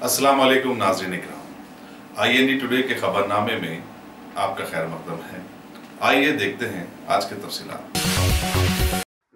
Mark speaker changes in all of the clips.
Speaker 1: अस्सलाम वालेकुम नाज़रीन इकराम, IND टुडे के खबरनामे में आपका खैर मकदम है। आइए देखते हैं आज के तफसीलात।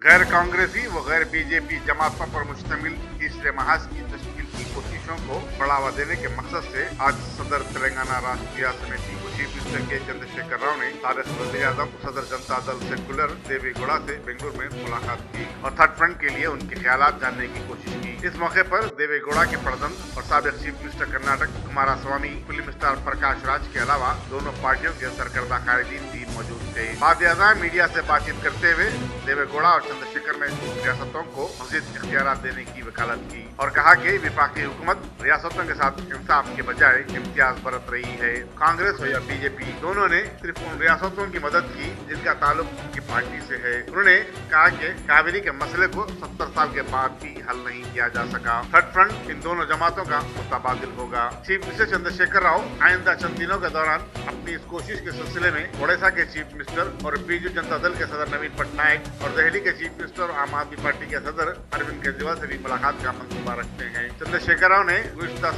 Speaker 2: गैर कांग्रेसी व गैर बीजेपी जमातों पर मुश्तमिल तीसरे महाज की तश्कील की कोशिशों को बढ़ावा देने के मकसद से आज सदर तेलंगाना राष्ट्रीय समिति चीफ मिनिस्टर के चंद्रशेखर राव ने साबिक वज़ीर आज़म सदर जनता दल सेकुलर देवेगौड़ा से बेंगलुरु में मुलाकात की और थर्ड फ्रंट के लिए उनके ख्यालात जानने की कोशिश की। इस मौके पर देवेगौड़ा के प्रधान और साबिक chief minister Karnataka Kumaraswamy, film star Prakash Raj के अलावा दोनों पार्टियों के सरकर्दा कायदीन भी मौजूद थे। बाद मीडिया से बातचीत करते हुए देवेगौड़ा और चंद्रशेखर ने रियासतों को मज़ीद इख्तियारात देने की वकालत की और कहा कि विफाकी हुकूमत रियासतों के साथ इंसाफ के बजाय इम्तियाज बरत रही है। कांग्रेस या बीजेपी दोनों ने सिर्फ उन रियासतों की मदद की जिनका ताल्लुक उनकी पार्टी से है। उन्होंने कहा कि कावेरी के मसले को 70 साल के बाद भी हल नहीं किया जा सका। थर्ड फ्रंट इन दोनों जमातों का मुतबादिल होगा। चीफ मिनिस्टर चंद्रशेखर राव आइंदा चंद दिनों के दौरान अपनी इस कोशिश के सिलसिले में ओडिशा के चीफ मिनिस्टर और बीजू जनता दल के सदर नवीन पटनायक और दिल्ली के चीफ मिनिस्टर और आम आदमी पार्टी के सदर अरविंद केजरीवाल से भी मुलाकात का मंसूबा रखते हैं। चंद्रशेखर राव ने गुज़िश्ता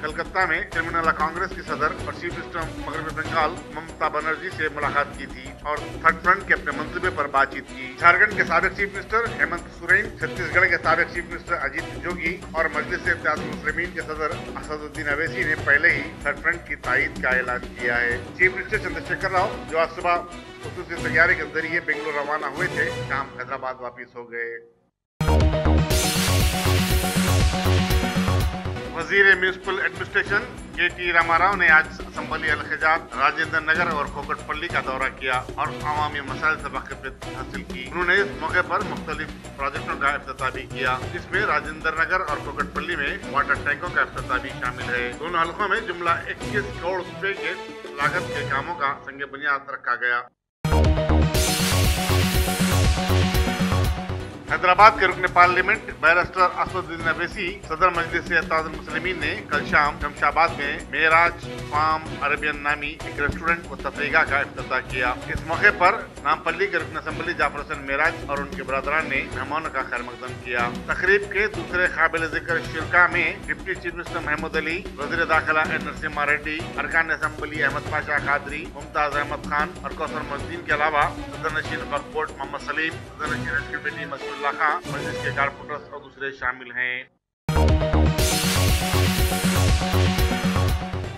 Speaker 2: कलकत्ता में तृणमूल कांग्रेस की सदर और चीफ मिनिस्टर मगरबी बंगाल ममता बनर्जी से मुलाकात की थी और थर्ड फ्रंट के अपने मंसूबे पर बातचीत की। झारखंड के साबिक चीफ मिनिस्टर हेमंत सोरेन, छत्तीसगढ़ के साबिक चीफ मिनिस्टर अजीत जोगी और मजलिस-ए-इत्तेहादुल मुस्लिमीन के सदर असदुद्दीन अवैसी ने पहले ही थर्ड फ्रंट की तायीद का ऐलान किया है। चीफ मिनिस्टर चंद्रशेखर राव जो आज सुबह खुसूसी तैयारी के जरिए बेंगलुरु रवाना हुए थे, शाम हैदराबाद वापिस हो गए। वजीर म्यूनिसिपल एडमिनिस्ट्रेशन KT रामाराव ने आज असम्बली अलखजात, राजेंद्र नगर और कोकटपल्ली का दौरा किया और अवामी मसाइल से वाकिफियत हासिल की। उन्होंने इस मौके पर मुख्तलिफ प्रोजेक्टों का इफ्तिताह भी किया, जिसमें राजेंद्र नगर और कोकटपल्ली में वाटर टैंकों का इफ्तिताह भी शामिल है। दोनों हलकों में जुमला 21 करोड़ रुपए के लागत के कामों का संग बुनियाद रखा गया। हैदराबाद के रुकने पार्लियामेंट बैरिस्टर असदुद्दीन अवैसी सदर मजलिस-ए-इत्तेहादुल मुस्लिमीन ने कल शाम शमशाबाद में मेराज फार्म अरेबियन नामी एक रेस्टोरेंट व तफरीगा का इफ्तिताह किया। इस मौके पर नामपल्ली के रुकन असम्बली जाफर हुसैन मेराज और उनके बरदरान ने मेहमानों का खैर मकदम किया। तकरीब के दूसरे काबिल जिक्र शुरा में deputy chief minister Mahmood Ali, वज़ीर दाखिला N नरसिम्हा रेड्डी, अरकान असम्बली अहमद पाशा कादरी, मुमताज अहमद खान और कौसर मोहद्दीन के अलावा सदर नशीन वक्फ बोर्ड मोहम्मद सलीम, सदर नशीन एसपी बेटी मसूद खां, मस्जिद के कारपोरेटर्स और दूसरे शामिल हैं।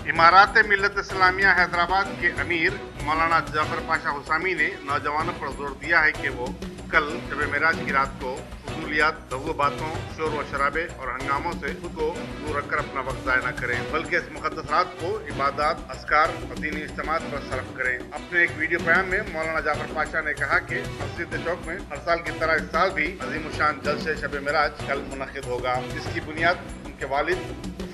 Speaker 2: इमारात मिल्लत इस्लामिया हैदराबाद के अमीर मौलाना जाफर पाशा हुसामी ने नौजवानों पर जोर दिया है कि वो कल शब मेराज की रात को फजूलियात, लघु बातों, शोर व शराबे और हंगामों से खुद को दूर रखकर अपना वक्त ज़ाया न करें, बल्कि इस मुक़द्दस रात को इबादत, अस्कार और दीनी इज्तिमात पर सर्फ करें। अपने एक वीडियो पैगाम में मौलाना जाफर पाशा ने कहा कि मस्जिद चौक में हर साल की तरह इस साल भी अज़ीमुशान जलसे शब मेराज कल मुनक़िद होगा, जिसकी बुनियाद उनके वालिद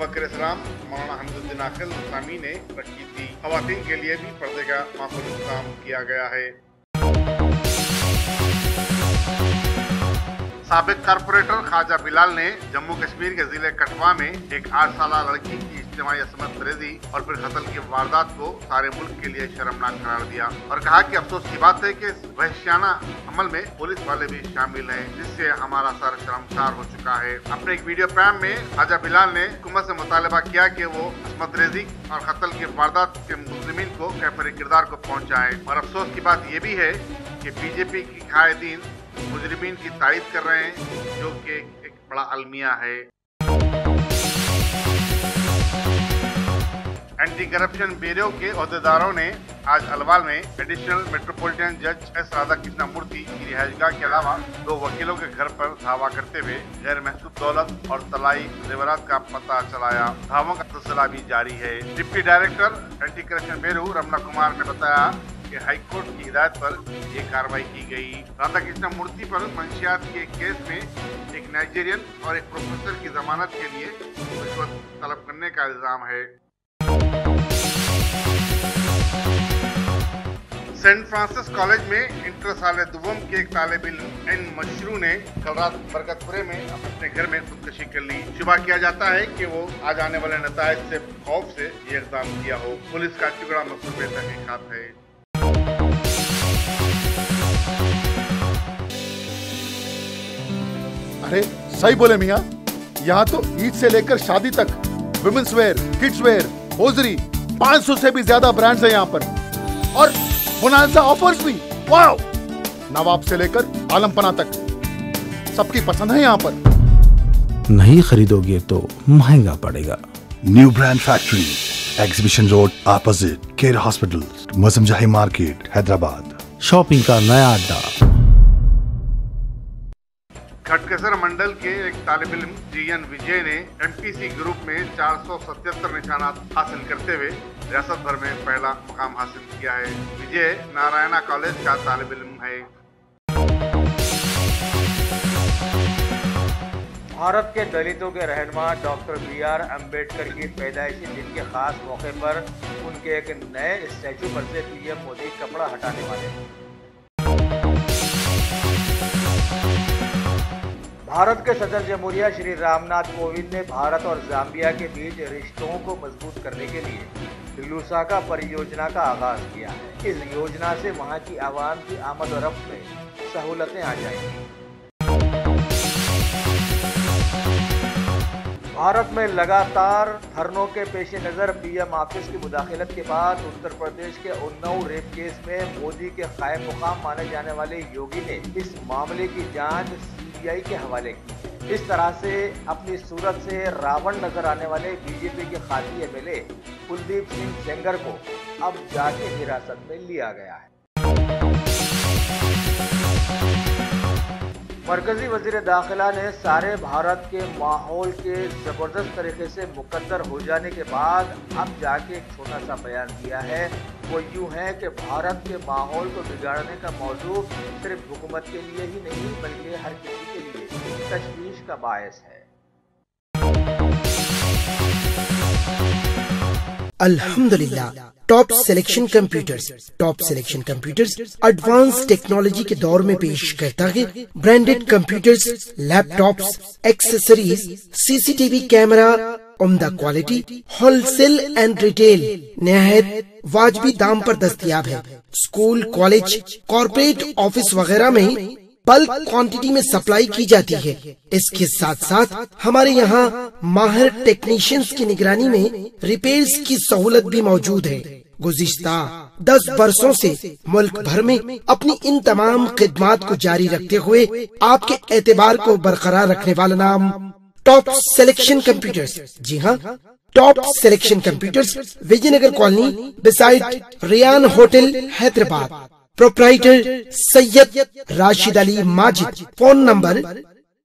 Speaker 2: फ़क्र इस्लाम मौलाना हमीदुद्दीन आखिल हुसामी ने रखी थी। ख़वातीन के लिए भी पर्दे का माकूल इंतज़ाम किया गया है। साबिक कारपोरेटर ख्वाजा बिलाल ने जम्मू कश्मीर के जिले कठवा में एक 8 साल लड़की की इज्तिमाई असमत रेजी और फिर कत्ल की वारदात को सारे मुल्क के लिए शर्मनाक करार दिया और कहा कि अफसोस की बात है कि इस वहशियाना अमल में पुलिस वाले भी शामिल हैं, जिससे हमारा सर शर्मसार हो चुका है। अपने एक वीडियो पैगाम में ख्वाजा बिलाल ने हुकूमत से मुतालबा किया कि वो असमत रेजी और कत्ल की वारदात के मुजरिमीन को कैफर किरदार को पहुँचाए और अफसोस की बात ये भी है कि बीजेपी की कायदीन मुजरिमीन की तारीफ कर रहे हैं, जो कि एक बड़ा अलमिया है। एंटी करप्शन ब्यूरो के अहदेदारों ने आज अलवाल में एडिशनल मेट्रोपॉलिटन जज S राधाकृष्ण मूर्ति की रिहाइशगाह के अलावा 2 वकीलों के घर पर धावा करते हुए गैर महसूब दौलत और तलाई जेवरात का पता चलाया। धावों का सिलसिला भी जारी है। Deputy director anti corruption bureau Ramana Kumar ने बताया कि हाईकोर्ट की हिदायत पर ये कार्रवाई की गई। राधाकृष्ण मूर्ति पर मंशियात के केस में एक नाइजीरियन और एक प्रोफेसर की जमानत के लिए रिश्वत तलब करने का इल्जाम है। सेंट फ्रांसिस कॉलेज में इंटर साल दुवम के एक तालिब इल्म N मशरू ने कल रात बरकतपुरे में अपने घर में खुदकशी कर ली। शुबा किया जाता है कि वो आज आने वाले नताइज से खौफ से ये इक़दाम किया हो। पुलिस का टुकड़ा मसरूफ़ तहकीकात है।
Speaker 3: अरे सही बोले मियाँ, यहाँ तो ईद से लेकर शादी तक women's wear, kids wear, hosiery, 500 से भी ज्यादा ब्रांड्स हैं यहाँ पर और बोनांजा ऑफर्स भी। वाओ! नवाब से लेकर आलमपना तक सबकी पसंद है यहाँ पर।
Speaker 4: नहीं खरीदोगे तो महंगा पड़ेगा।
Speaker 5: New brand factory, exhibition road opposite care hospital, Moazzam Jahi market, Hyderabad.
Speaker 4: Shopping का नया अड्डा।
Speaker 2: खटकेसर मंडल के एक तालिब इल्म जीएन विजय ने एमपीसी ग्रुप में 477 निशानात हासिल करते हुए रियासत भर में पहला मुकाम हासिल किया है। विजय नारायणा कॉलेज का तालिब इल्म है।
Speaker 6: भारत के दलितों के रहनुमा डॉक्टर BR अम्बेडकर की पैदाइशी दिन के खास मौके पर उनके एक नए स्टैचू पर से पीएम मोदी कपड़ा हटाने वाले। भारत के सदर जमहूरिया श्री रामनाथ कोविंद ने भारत और जाम्बिया के बीच रिश्तों को मजबूत करने के लिए लुसाका परियोजना का आगाज किया है। इस योजना से वहां की आवाम की आमद और रफ्त में सहूलतें आ जाएंगी। भारत में लगातार धरनों के पेश नज़र पीएम ऑफिस की मुदाखलत के बाद उत्तर प्रदेश के उन्नाव रेप केस में मोदी के कायम मुकाम माने जाने वाले योगी ने इस मामले की जांच CBI के हवाले की। इस तरह से अपनी सूरत से रावण नजर आने वाले बीजेपी के खाती MLA कुलदीप सिंह सेंगर को अब जाके हिरासत में लिया गया है। मरकजी वजीर दाखिला ने सारे भारत के माहौल के जबरदस्त तरीके से मुकद्दर हो जाने के बाद अब जाके एक छोटा सा बयान दिया है। वो यूं है कि भारत के माहौल को बिगाड़ने का मौजू सिर्फ हुकूमत के लिए ही नहीं बल्कि हर किसी के लिए तशवीश का बायस है।
Speaker 7: अल्हम्दुलिल्लाह, top selection computers advance technology के दौर में पेश करता है branded computers, laptops, accessories, CCTV camera, उम्दा क्वालिटी, होलसेल एंड रिटेल निहायत वाजबी दाम पर दस्तयाब है। स्कूल, कॉलेज, कॉर्पोरेट ऑफिस वगैरह में बल्क क्वांटिटी में सप्लाई की जाती है। इसके साथ साथ हमारे यहाँ माहिर टेक्नीशियंस की निगरानी में रिपेयर्स की सहूलत भी मौजूद है। गुज़िश्ता 10 बरसों से मुल्क भर में अपनी इन तमाम खिदमात को जारी रखते हुए आपके एतबार को बरकरार रखने वाला नाम टॉप सिलेक्शन कंप्यूटर्स। जी हाँ, top selection computers, Vijaynagar colony beside रियान hotel, Hyderabad. Proprietor Syed Rashid Ali Majid. Phone number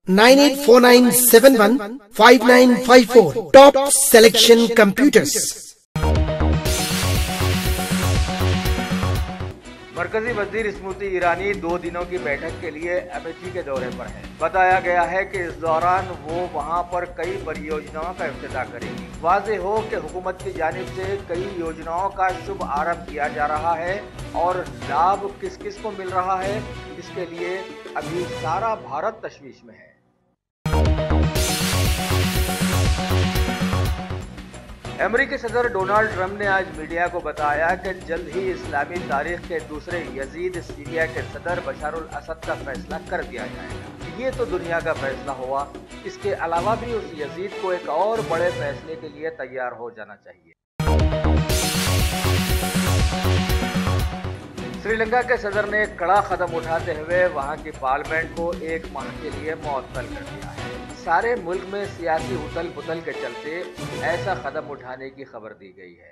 Speaker 7: 9849715954। Top selection computers.
Speaker 6: मरकजी वजीर स्मृति ईरानी 2 दिनों की बैठक के लिए अमेठी के दौरे पर है। बताया गया है कि इस दौरान वो वहां पर कई परियोजनाओं का इफ्तिताह करेंगी। वाज़ेह हो कि हुकूमत की जानिब से कई योजनाओं का शुभ आरंभ किया जा रहा है और लाभ किस किस को मिल रहा है, इसके लिए अभी सारा भारत तशवीश में है। अमेरिकी सदर डोनाल्ड ट्रंप ने आज मीडिया को बताया कि जल्द ही इस्लामी तारीख के दूसरे यजीद सीरिया के सदर बशारुल असद का फैसला कर दिया जाएगा। ये तो दुनिया का फैसला हुआ, इसके अलावा भी उस यजीद को एक और बड़े फैसले के लिए तैयार हो जाना चाहिए। श्रीलंका के सदर ने कड़ा कदम उठाते हुए वहां की पार्लियामेंट को 1 माह के लिए मुअत्तल कर दिया है। सारे मुल्क में सियासी उथल पुथल के चलते ऐसा कदम उठाने की खबर दी गई है।